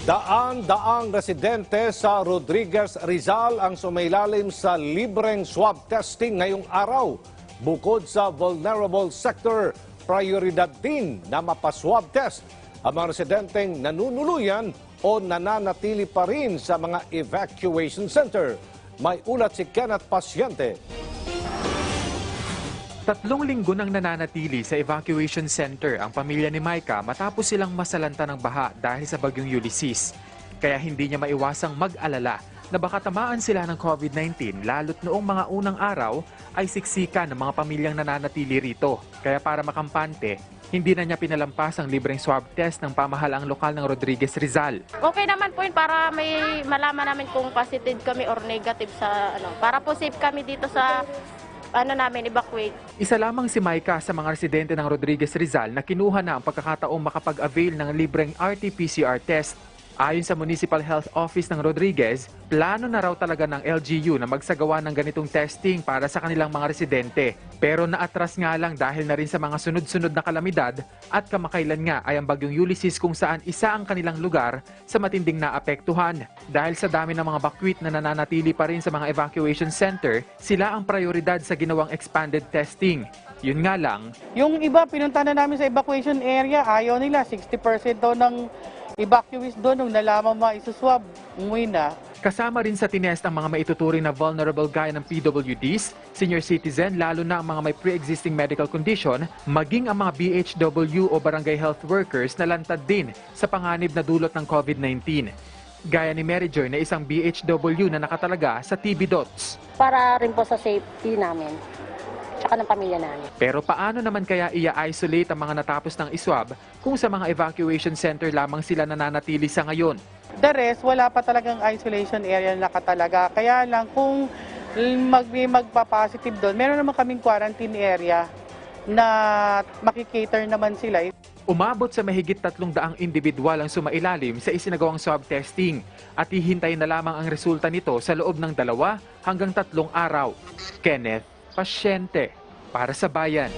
Daan-daang residente sa Rodriguez, Rizal ang sumailalim sa libreng swab testing ngayong araw. Bukod sa vulnerable sector, prioridad din na mapaswab test ang mga residenteng nanunuluyan o nananatili pa rin sa mga evacuation center. May ulat si Kenneth Pasyente. 3 linggo nang nananatili sa evacuation center ang pamilya ni Micah matapos silang masalanta ng baha dahil sa bagyong Ulysses. Kaya hindi niya maiwasang mag-alala na baka tamaan sila ng COVID-19 lalo't noong mga unang araw ay siksikan ng mga pamilyang nananatili rito. Kaya para makampante, hindi na niya pinalampas ang libreng swab test ng pamahalaang lokal ng Rodriguez, Rizal. Okay naman po yun para may malaman namin kung positive kami or negative sa para po safe kami dito sa namin evacuate. Isa lamang si Micah sa mga residente ng Rodriguez, Rizal na kinuha na ang pagkakataong makapag-avail ng libreng RT-PCR test. Ayon sa Municipal Health Office ng Rodriguez, plano na raw talaga ng LGU na magsagawa ng ganitong testing para sa kanilang mga residente. Pero naatras nga lang dahil na rin sa mga sunod-sunod na kalamidad at kamakailan nga ay ang bagyong Ulysses kung saan isa ang kanilang lugar sa matinding naapektuhan. Dahil sa dami ng mga bakwit na nananatili pa rin sa mga evacuation center, sila ang prioridad sa ginawang expanded testing. Yun nga lang, yung iba pinunta na namin sa evacuation area, ayaw nila, 60% daw ng evacuees doon nung nalaman maisuswab, umuwi na. kasama rin sa tinest ang mga maituturing na vulnerable gaya ng PWDs, senior citizen, lalo na ang mga may pre-existing medical condition, maging ang mga BHW o barangay health workers na lantad din sa panganib na dulot ng COVID-19. Gaya ni Mary Joy na isang BHW na nakatalaga sa TB Dots. Para rin po sa safety namin, tsaka ng pamilya namin. Pero paano naman kaya i-isolate ang mga natapos ng iswab kung sa mga evacuation center lamang sila nananatili sa ngayon? The rest, wala pa talagang isolation area na nakatalaga. Kaya lang kung magpa-positive doon, meron naman kaming quarantine area na makikater naman sila. Umabot sa mahigit 300 individual ang sumailalim sa isinagawang swab testing at hihintayin na lamang ang resulta nito sa loob ng 2 hanggang 3 araw. Kenneth Pasyente para sa Bayan.